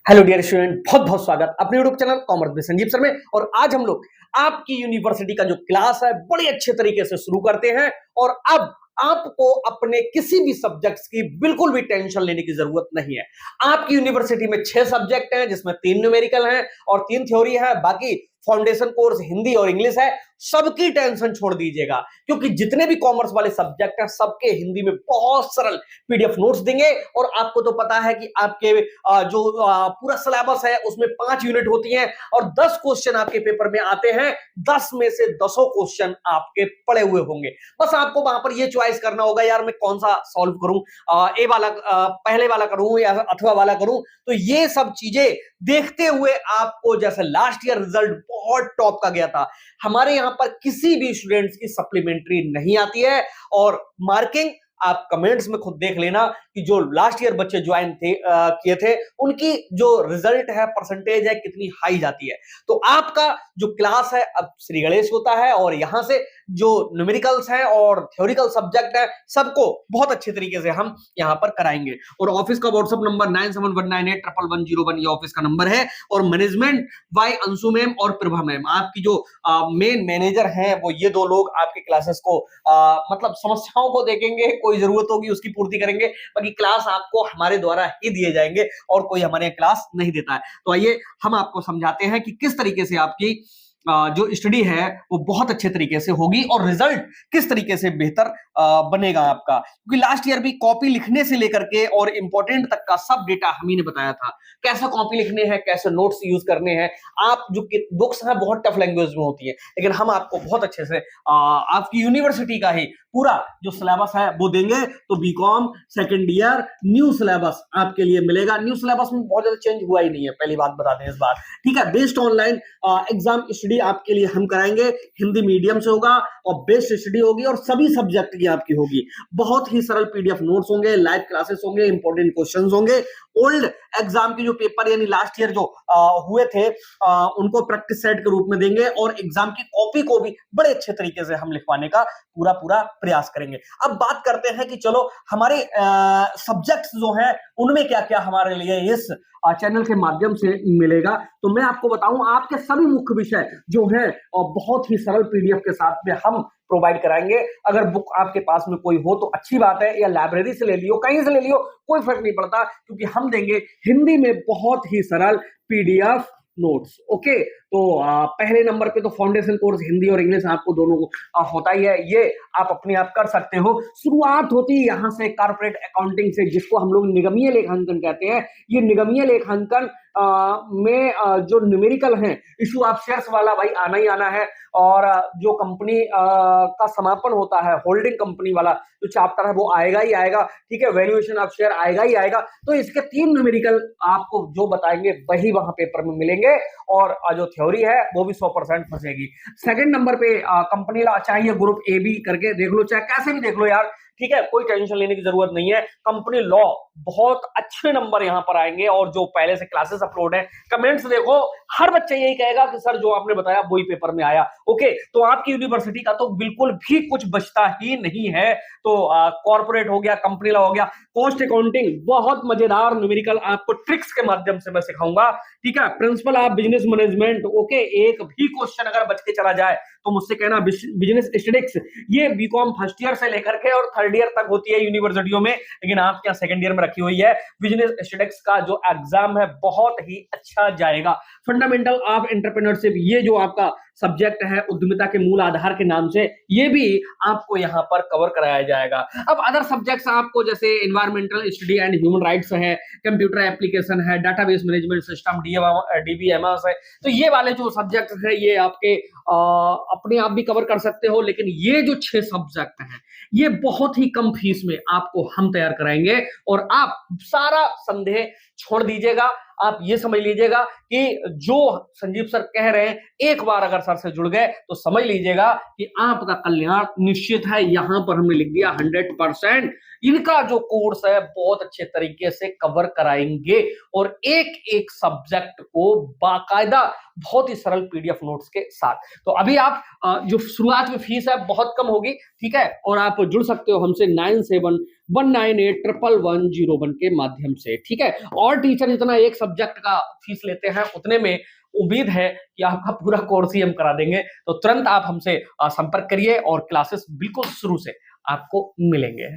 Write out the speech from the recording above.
Hello dear student, बहुत बहुत स्वागत अपने YouTube channel commerce with Sanjeev sir में। और आज हम लोग आपकी यूनिवर्सिटी का जो क्लास है बड़े अच्छे तरीके से शुरू करते हैं। और अब आपको अपने किसी भी सब्जेक्ट्स की बिल्कुल भी टेंशन लेने की जरूरत नहीं है। आपकी यूनिवर्सिटी में 6 सब्जेक्ट हैं, जिसमें 3 न्यूमेरिकल हैं और 3 थ्योरी है। बाकी फाउंडेशन कोर्स हिंदी और इंग्लिश है। सबकी टेंशन छोड़ दीजिएगा, क्योंकि जितने भी कॉमर्स वाले सब्जेक्ट हैं सबके हिंदी में बहुत सरल पीडीएफ नोट्स देंगे। और आपको तो पता है कि आपके जो पूरा सिलेबस है उसमें 5 यूनिट होती हैं और 10 क्वेश्चन आपके पेपर में आते हैं। 10 में से 10 क्वेश्चन आपके पड़े हुए होंगे। बस आपको वहां पर ये चॉइस करना होगा, यार मैं कौन सा सॉल्व करूं, ए वाला पहले वाला करूं या अथवा वाला करूं। तो ये सब चीजें देखते हुए आपको, जैसे लास्ट ईयर रिजल्ट बहुत टॉप का गया था, हमारे यहां पर किसी भी स्टूडेंट्स की सप्लीमेंट्री नहीं आती है। और मार्किंग आप कमेंट्स में खुद देख लेना कि जो लास्ट ईयर बच्चे ज्वाइन थे किए थे उनकी जो रिजल्ट है, परसेंटेज है, कितनी हाई जाती है। तो आपका जो क्लास है अब श्री गणेश होता है और यहां से जो न्यूमेरिकल्स हैं और थ्योरिकल सब्जेक्ट है सबको बहुत अच्छे तरीके से हम यहां पर कराएंगे। और ऑफिस का व्हाट्सएप नंबर 9719811101 ये ऑफिस का नंबर है। और मैनेजमेंट बाय अंशु मैम और प्रभा मैम, आपकी जो मेन मैनेजर हैं, वो ये दो लोग आपके क्लासेस को मतलब समस्याओं को देखेंगे, कोई जरूरत होगी उसकी पूर्ति करेंगे। बाकी क्लास आपको हमारे द्वारा ही दिए जाएंगे और कोई हमारे क्लास नहीं देता है। तो आइए हम आपको समझाते हैं कि किस तरीके से आपकी जो स्टडी है वो बहुत अच्छे तरीके से होगी और रिजल्ट किस तरीके से बेहतर बनेगा आपका। क्योंकि लास्ट ईयर भी कॉपी लिखने से लेकर के और इंपॉर्टेंट तक का सब डेटा हम ही ने बताया था, कैसे कॉपी लिखने हैं, कैसे नोट्स यूज करने हैं। आप जो बुक्स हैं बहुत टफ लैंग्वेज में होती है, लेकिन हम आपको बहुत अच्छे से आपकी यूनिवर्सिटी का ही पूरा जो सिलेबस है वो देंगे। तो BCom second year new syllabus आपके लिए मिलेगा। न्यू सिलेबस में बहुत ज्यादा चेंज हुआ ही नहीं है, पहली बात बता दें इस बार, ठीक है। बेस्ड ऑनलाइन एग्जाम स्टडी आपके लिए हम कराएंगे, हिंदी मीडियम से होगा और बेस्ट स्टडी होगी और सभी सब्जेक्ट की आपकी होगी। बहुत ही सरल पीडीएफ नोट्स होंगे, लाइव क्लासेस होंगे, इंपॉर्टेंट क्वेश्चंस होंगे। ओल्ड एग्जाम के जो पेपर यानी लास्ट ईयर जो हुए थे उनको प्रैक्टिस सेट के रूप में देंगे और एग्जाम की कॉपी को भी बड़े अच्छे तरीके से हम लिखवाने का पूरा प्रयास करेंगे। अब बात करते हैं कि चलो हमारे सब्जेक्ट्स जो हैं उनमें क्या क्या हमारे लिए इस चैनल के माध्यम से मिलेगा। तो मैं आपको बताऊं, आपके सभी मुख्य विषय जो हैं और बहुत ही सरल पीडीएफ के साथ में हम प्रोवाइड कराएंगे। अगर बुक आपके पास में कोई हो तो अच्छी बात है, या लाइब्रेरी से ले लियो, कहीं से ले लियो, कोई फर्क नहीं पड़ता, क्योंकि हम देंगे हिंदी में बहुत ही सरल पीडीएफ नोट्स। ओके, तो पहले नंबर पे तो फाउंडेशन कोर्स हिंदी और इंग्लिश आपको दोनों होता ही है, ये आप अपने आप कर सकते हो। शुरुआत होती है यहाँ से कारपोरेट अकाउंटिंग से, जिसको हम लोग निगमीय लेखांकन कहते हैं। ये निगमीय लेखांकन में जो न्यूमेरिकल हैं, इशू ऑफ शेयर्स वाला भाई आना ही आना है। और जो कंपनी का समापन होता है, होल्डिंग कंपनी वाला जो चैप्टर है वो आएगा ही आएगा, ठीक है। वैल्यूएशन ऑफ शेयर आएगा ही आएगा। तो इसके 3 न्यूमेरिकल आपको जो बताएंगे वही वहां पेपर में मिलेंगे और जो थ्योरी है वो भी 100% फंसेगी। सेकंड नंबर पे कंपनी लॉ, चाहे ग्रुप ए बी करके देख लो, चाहे कैसे भी देख लो यार, ठीक है, कोई टेंशन लेने की जरूरत नहीं है। कंपनी लॉ बहुत अच्छे नंबर यहां पर आएंगे और जो पहले से क्लासेस अपलोड है, कमेंट्स देखो, हर बच्चा यही कहेगा कि सर जो आपने बताया वही पेपर में आया। ओके, तो आपकी यूनिवर्सिटी का तो बिल्कुल भी कुछ बचता ही नहीं है। तो कॉर्पोरेट हो गया, कंपनी लॉ हो गया, कॉस्ट अकाउंटिंग, बहुत मजेदार न्यूमेरिकल आपको ट्रिक्स के माध्यम से मैं सिखाऊंगा, ठीक है। Principle of business management, okay, एक भी क्वेश्चन अगर बच के चला जाए तो मुझसे कहना। बिजनेस स्टैटिस्टिक्स, ये बीकॉम फर्स्ट ईयर से लेकर के और थर्ड ईयर तक होती है यूनिवर्सिटियों में, लेकिन आपके यहाँ सेकंड ईयर में रखी हुई है। बिजनेस स्टैटिस्टिक्स का जो एग्जाम है बहुत ही अच्छा जाएगा। फंडामेंटल ऑफ एंटरप्रेन्योरशिप, ये जो आपका सब्जेक्ट है उद्यमिता के मूल आधार के नाम से, ये भी आपको यहाँ पर कवर कराया जाएगा। अब अदर सब्जेक्ट्स आपको जैसे environmental study and human rights है, कंप्यूटर एप्लीकेशन है, डाटाबेस मैनेजमेंट सिस्टम डीबीएमएस है। तो ये वाले जो सब्जेक्ट है ये आपके अपने आप भी कवर कर सकते हो, लेकिन ये जो 6 सब्जेक्ट हैं ये बहुत ही कम फीस में आपको हम तैयार कराएंगे। और आप सारा संदेह छोड़ दीजिएगा, आप ये समझ लीजिएगा कि जो संजीव सर कह रहे हैं, एक बार अगर सर से जुड़ गए तो समझ लीजिएगा कि आपका कल्याण निश्चित है। यहां पर हमने लिख दिया 100%। इनका जो कोर्स है बहुत अच्छे तरीके से कवर कराएंगे और एक एक सब्जेक्ट को बाकायदा बहुत ही सरल पीडीएफ नोट्स के साथ। तो अभी आप जो शुरुआत में फीस है बहुत कम होगी, ठीक है, और आप जुड़ सकते हो हमसे 97 19811101 के माध्यम से, ठीक है। और टीचर जितना एक सब्जेक्ट का फीस लेते हैं उतने में उम्मीद है कि आपका पूरा कोर्स ही हम करा देंगे। तो तुरंत आप हमसे संपर्क करिए और क्लासेस बिल्कुल शुरू से आपको मिलेंगे।